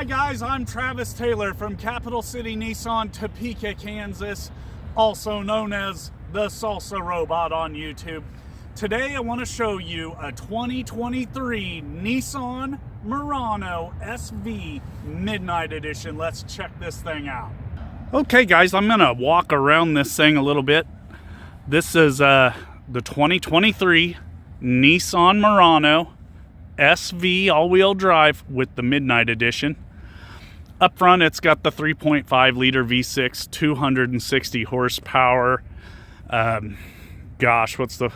guys, I'm Travis Taylor from Capital City Nissan, Topeka, Kansas, also known as the Salsa Robot on YouTube. Today I want to show you a 2023 Nissan Murano SV Midnight Edition. Let's check this thing out. Okay guys, I'm going to walk around this thing a little bit. This is the 2023 Nissan Murano SV all-wheel drive with the Midnight Edition. Up front, it's got the 3.5 liter V6, 260 horsepower. Gosh, what's the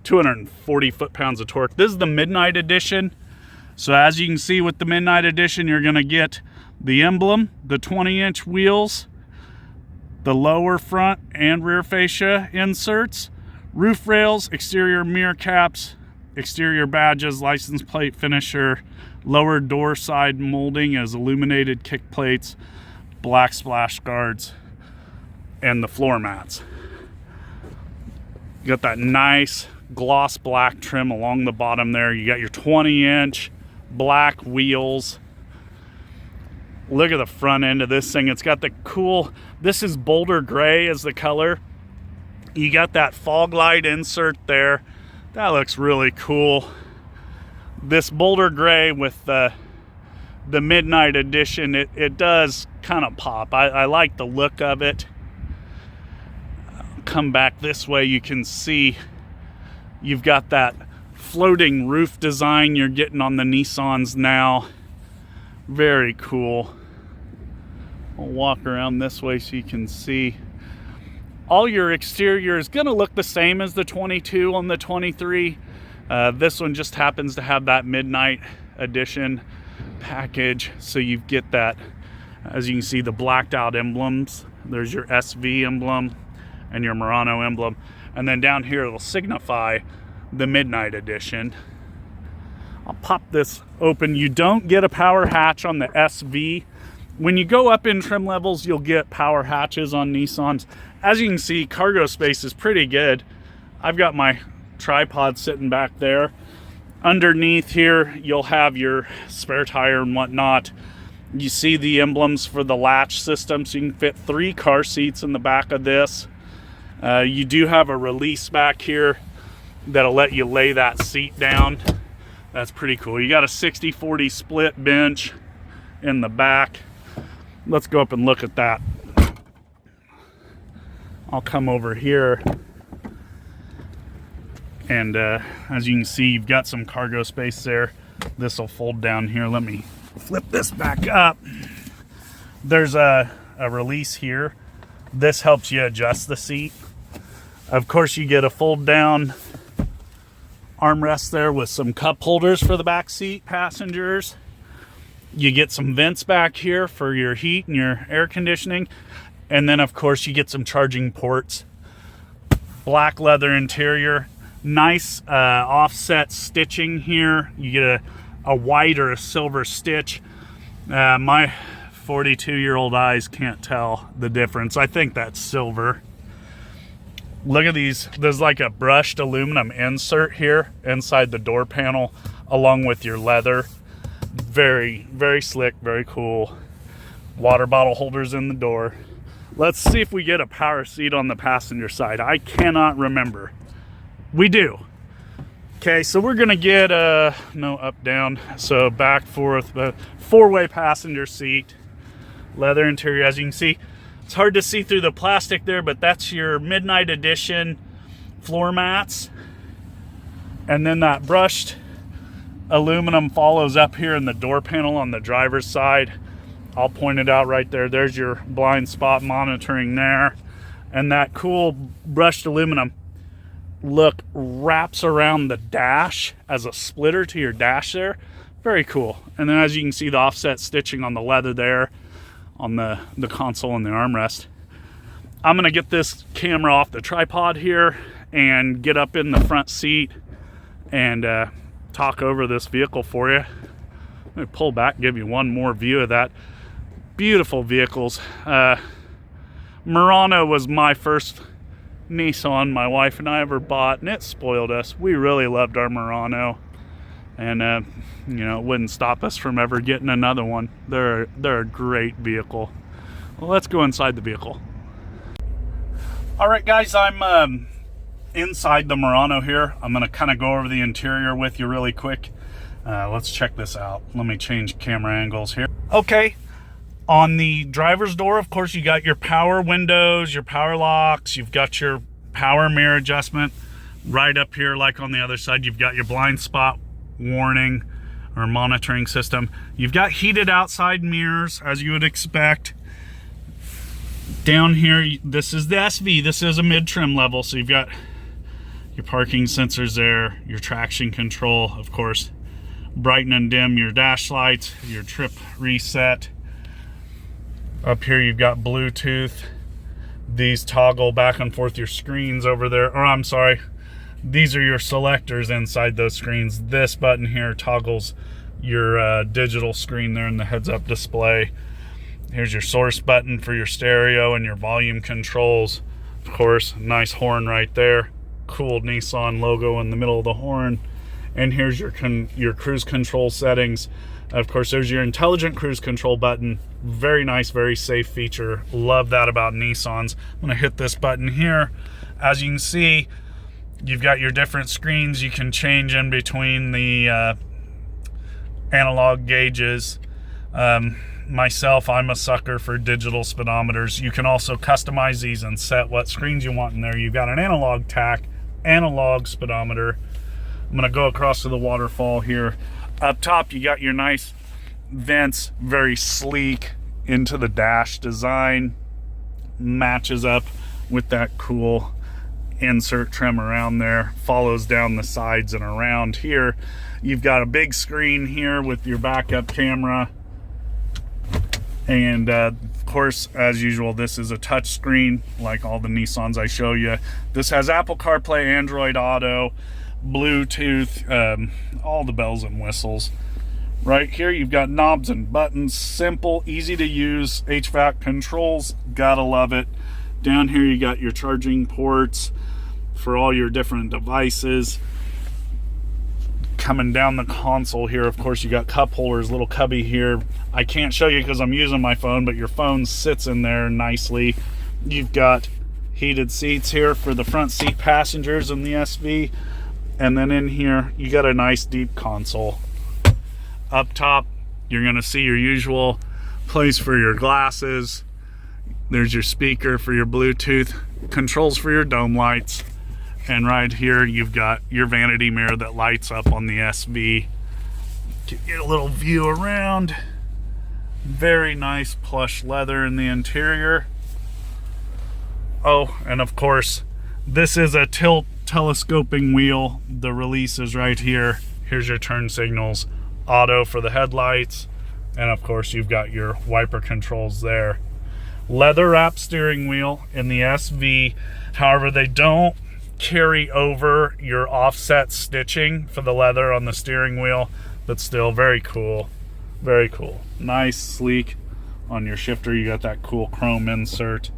240 foot-pounds of torque. This is the Midnight Edition. So as you can see with the Midnight Edition, you're gonna get the emblem, the 20-inch wheels, the lower front and rear fascia inserts, roof rails, exterior mirror caps, exterior badges, license plate finisher, lower door side molding as illuminated kick plates, black splash guards, and the floor mats. You got that nice gloss black trim along the bottom there. You got your 20-inch black wheels. Look at the front end of this thing. It's got the cool, this is Boulder Gray as the color. You got that fog light insert there. That looks really cool. This Boulder Gray with the Midnight Edition, it does kind of pop. I like the look of it. Come back this way, you can see you've got that floating roof design you're getting on the Nissans now. Very cool. I'll walk around this way so you can see. All your exterior is going to look the same as the 22 on the 23. This one just happens to have that Midnight Edition package. So you get that, as you can see, the blacked out emblems. There's your SV emblem and your Murano emblem. And then down here it'll signify the Midnight Edition. I'll pop this open. You don't get a power hatch on the SV. When you go up in trim levels, you'll get power hatches on Nissans. As you can see, cargo space is pretty good. I've got my tripod sitting back there. Underneath here, you'll have your spare tire and whatnot. You see the emblems for the latch system, so you can fit 3 car seats in the back of this. You do have a release back here that'll let you lay that seat down. That's pretty cool. You got a 60-40 split bench in the back. Let's go up and look at that. I'll come over here, and as you can see, you've got some cargo space there. This will fold down here. Let me flip this back up. There's a release here. This helps you adjust the seat. Of course, you get a fold down armrest there with some cup holders for the back seat passengers. You get some vents back here for your heat and your air conditioning. And then of course you get some charging ports. Black leather interior, nice offset stitching here. You get a white or a silver stitch. My 42-year-old eyes can't tell the difference. I think that's silver. Look at these. There's like a brushed aluminum insert here inside the door panel along with your leather. Very, very slick, very cool. Water bottle holders in the door. Let's see if we get a power seat on the passenger side. I cannot remember. We do. Okay, so we're gonna get no, up, down. So back, forth, 4-way passenger seat. Leather interior, as you can see. It's hard to see through the plastic there, but that's your Midnight Edition floor mats. And then that brushed aluminum follows up here in the door panel on the driver's side. I'll point it out right there. There's your blind spot monitoring there. And that cool brushed aluminum look wraps around the dash as a splitter to your dash there. Very cool. And then as you can see, the offset stitching on the leather there on the console and the armrest. I'm gonna get this camera off the tripod here and get up in the front seat and talk over this vehicle for you. Let me pull back, give you one more view of that. Beautiful vehicles. Murano was my first Nissan my wife and I ever bought, and it spoiled us. We really loved our Murano. and you know, it wouldn't stop us from ever getting another one. They're a great vehicle. Well, let's go inside the vehicle. All right, guys, I'm inside the Murano here. I'm gonna kind of go over the interior with you really quick. Let's check this out. Let me change camera angles here. Okay, on the driver's door, of course, you got your power windows, your power locks, you've got your power mirror adjustment. Right up here, like on the other side, you've got your blind spot warning or monitoring system. You've got heated outside mirrors, as you would expect. Down here, this is the SV. This is a mid-trim level, so you've got your parking sensors there, your traction control, of course, brighten and dim your dash lights, your trip reset. Up here, you've got Bluetooth. These toggle back and forth your screens over there, or I'm sorry, these are your selectors inside those screens. This button here toggles your digital screen there in the heads-up display. Here's your source button for your stereo and your volume controls. Of course, nice horn right there. Cool Nissan logo in the middle of the horn. And here's your cruise control settings. Of course, there's your intelligent cruise control button. Very nice, very safe feature. Love that about Nissans. I'm gonna hit this button here. As you can see, you've got your different screens. You can change in between the analog gauges. Myself, I'm a sucker for digital speedometers. You can also customize these and set what screens you want in there. You've got an analog tach, analog speedometer. I'm gonna go across to the waterfall here. Up top, you got your nice vents, very sleek into the dash design. Matches up with that cool insert trim around there, follows down the sides and around here. You've got a big screen here with your backup camera. And of course, as usual, this is a touch screen like all the Nissans I show you. This has Apple CarPlay, Android Auto, Bluetooth, all the bells and whistles. Right here, you've got knobs and buttons, simple, easy to use HVAC controls, gotta love it. Down here, you got your charging ports for all your different devices. Coming down the console here, of course, you got cup holders, little cubby here. I can't show you because I'm using my phone, but your phone sits in there nicely. You've got heated seats here for the front seat passengers in the SV. And then in here, you got a nice deep console. Up top, you're gonna see your usual place for your glasses. There's your speaker for your Bluetooth, controls for your dome lights. And right here, you've got your vanity mirror that lights up on the SV. Get a little view around. Very nice plush leather in the interior. Oh, and of course, this is a tilt telescoping wheel. The release is right here. Here's your turn signals, auto for the headlights, and of course, you've got your wiper controls there. Leather wrap steering wheel in the SV. However, they don't carry over your offset stitching for the leather on the steering wheel, but still very cool. Very cool. Nice, sleek. On your shifter, you got that cool chrome insert.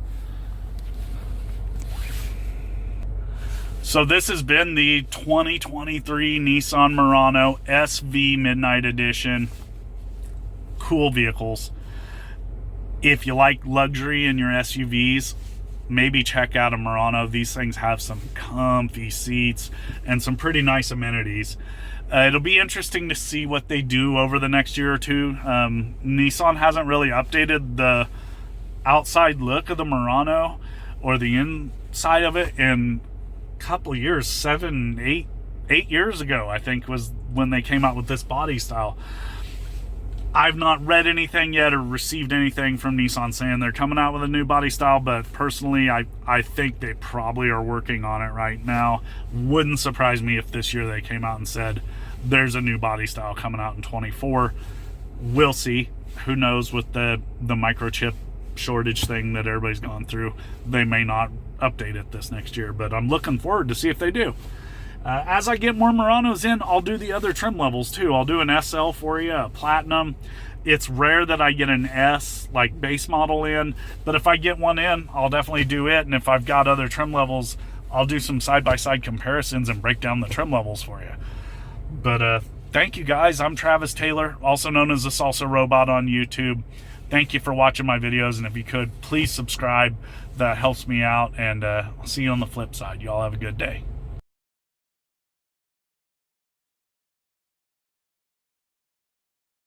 So this has been the 2023 Nissan Murano SV Midnight Edition. Cool vehicles. If you like luxury in your SUVs, maybe check out a Murano. These things have some comfy seats and some pretty nice amenities. It'll be interesting to see what they do over the next year or two. Nissan hasn't really updated the outside look of the Murano or the inside of it in a couple of years. 8 years ago, I think, was when they came out with this body style. I've not read anything yet or received anything from Nissan saying they're coming out with a new body style, but personally, I think they probably are working on it right now. Wouldn't surprise me if this year they came out and said there's a new body style coming out in 24. We'll see. Who knows with the microchip shortage thing that everybody's gone through. They may not update it this next year, but I'm looking forward to see if they do. As I get more Muranos in, I'll do the other trim levels too. I'll do an SL for you, a Platinum. It's rare that I get an S, like base model in, but if I get one in, I'll definitely do it. And if I've got other trim levels, I'll do some side-by-side comparisons and break down the trim levels for you. But thank you guys. I'm Travis Taylor, also known as the Salsa Robot on YouTube. Thank you for watching my videos, and if you could, please subscribe. That helps me out, and I'll see you on the flip side. Y'all have a good day.